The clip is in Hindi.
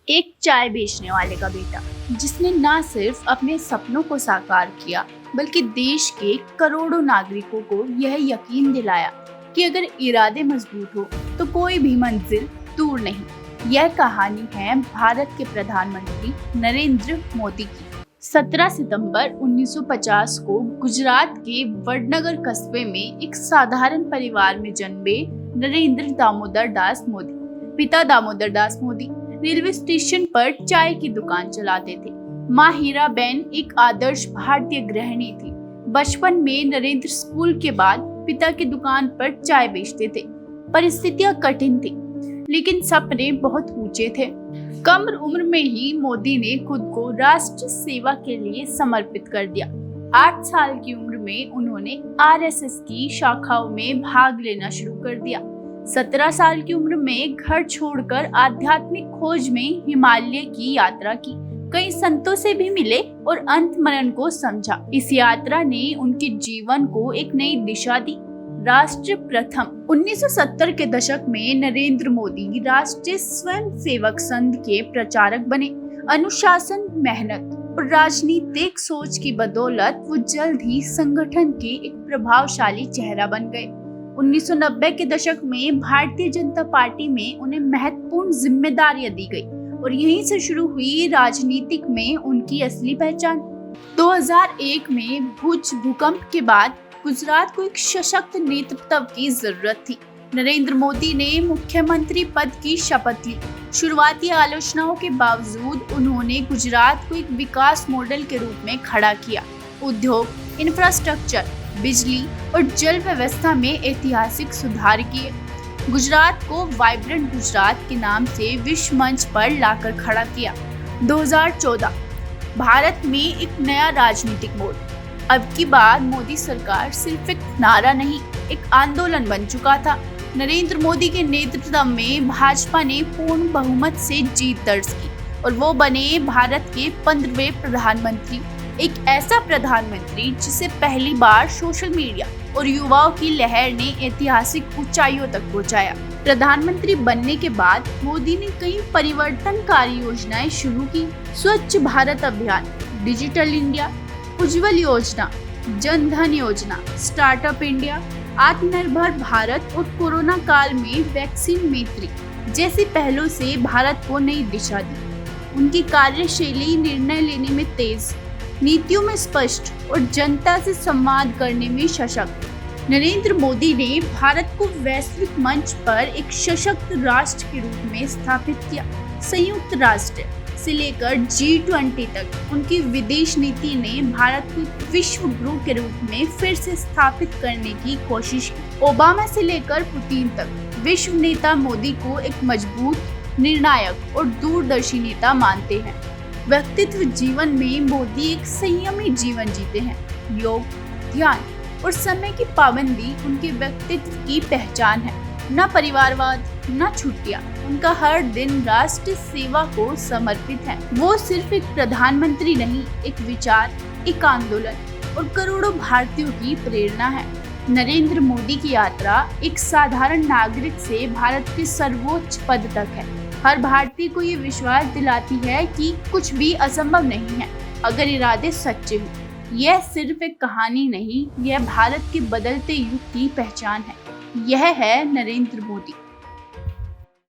एक चाय बेचने वाले का बेटा, जिसने न सिर्फ अपने सपनों को साकार किया बल्कि देश के करोड़ों नागरिकों को यह यकीन दिलाया कि अगर इरादे मजबूत हो तो कोई भी मंजिल दूर नहीं। यह कहानी है भारत के प्रधानमंत्री नरेंद्र मोदी की। 17 सितंबर 1950 को गुजरात के वडनगर कस्बे में एक साधारण परिवार में जन्मे नरेंद्र दामोदर दास मोदी। पिता दामोदर दास मोदी रेलवे स्टेशन पर चाय की दुकान चलाते थे। माँ हीराबेन एक आदर्श भारतीय गृहिणी थी। बचपन में नरेंद्र स्कूल के बाद पिता की दुकान पर चाय बेचते थे। परिस्थितियां कठिन थी, लेकिन सपने बहुत ऊंचे थे। कम उम्र में ही मोदी ने खुद को राष्ट्र सेवा के लिए समर्पित कर दिया। 8 साल की उम्र में उन्होंने आरएसएस की शाखाओं में भाग लेना शुरू कर दिया। 17 साल की उम्र में घर छोड़कर आध्यात्मिक खोज में हिमालय की यात्रा की। कई संतों से भी मिले और अंत मरण को समझा। इस यात्रा ने उनके जीवन को एक नई दिशा दी। राष्ट्र प्रथम। 1970 के दशक में नरेंद्र मोदी राष्ट्रीय स्वयंसेवक संघ के प्रचारक बने। अनुशासन, मेहनत और राजनीतिक सोच की बदौलत वो जल्द ही संगठन के एक प्रभावशाली चेहरा बन गए। 1990 के दशक में भारतीय जनता पार्टी में उन्हें महत्वपूर्ण जिम्मेदारियां दी गई और यहीं से शुरू हुई राजनीतिक में उनकी असली पहचान। 2001 में भुज भूकंप के बाद गुजरात को एक सशक्त नेतृत्व की जरूरत थी। नरेंद्र मोदी ने मुख्यमंत्री पद की शपथ ली। शुरुआती आलोचनाओं के बावजूद उन्होंने गुजरात को एक विकास मॉडल के रूप में खड़ा किया। उद्योग, इंफ्रास्ट्रक्चर, बिजली और जल व्यवस्था में ऐतिहासिक सुधार किए। गुजरात को वाइब्रेंट गुजरात के नाम से विश्व मंच पर लाकर खड़ा किया। 2014 भारत में एक नया राजनीतिक मोड़। अब की बार मोदी सरकार सिर्फ एक नारा नहीं, एक आंदोलन बन चुका था। नरेंद्र मोदी के नेतृत्व में भाजपा ने पूर्ण बहुमत से जीत दर्ज की और वो बने भारत के 15वें प्रधानमंत्री। एक ऐसा प्रधानमंत्री जिसे पहली बार सोशल मीडिया और युवाओं की लहर ने ऐतिहासिक ऊंचाइयों तक पहुंचाया। प्रधानमंत्री बनने के बाद मोदी ने कई परिवर्तनकारी योजनाएं शुरू की। स्वच्छ भारत अभियान, डिजिटल इंडिया, उज्ज्वल योजना, जन धन योजना, स्टार्टअप इंडिया, आत्मनिर्भर भारत और कोरोना काल में वैक्सीन मैत्री जैसी पहलों से भारत को नई दिशा दी। उनकी कार्यशैली निर्णय लेने में तेज, नीतियों में स्पष्ट और जनता से संवाद करने में सशक्त। नरेंद्र मोदी ने भारत को वैश्विक मंच पर एक सशक्त राष्ट्र के रूप में स्थापित किया। संयुक्त राष्ट्र से लेकर G20 तक उनकी विदेश नीति ने भारत को विश्व गुरु के रूप में फिर से स्थापित करने की कोशिश की। ओबामा से लेकर पुतिन तक विश्व नेता मोदी को एक मजबूत, निर्णायक और दूरदर्शी नेता मानते हैं। व्यक्तित्व जीवन में मोदी एक संयमी जीवन जीते हैं। योग, ध्यान और समय की पाबंदी उनके व्यक्तित्व की पहचान है। न परिवारवाद, न छुट्टियां। उनका हर दिन राष्ट्र सेवा को समर्पित है। वो सिर्फ एक प्रधानमंत्री नहीं, एक विचार, एक आंदोलन और करोड़ों भारतीयों की प्रेरणा है। नरेंद्र मोदी की यात्रा एक साधारण नागरिक से भारत के सर्वोच्च पद तक है। हर भारतीय को ये विश्वास दिलाती है कि कुछ भी असंभव नहीं है अगर इरादे सच्चे हों। यह सिर्फ एक कहानी नहीं, यह भारत के बदलते युग की पहचान है। यह है नरेंद्र मोदी।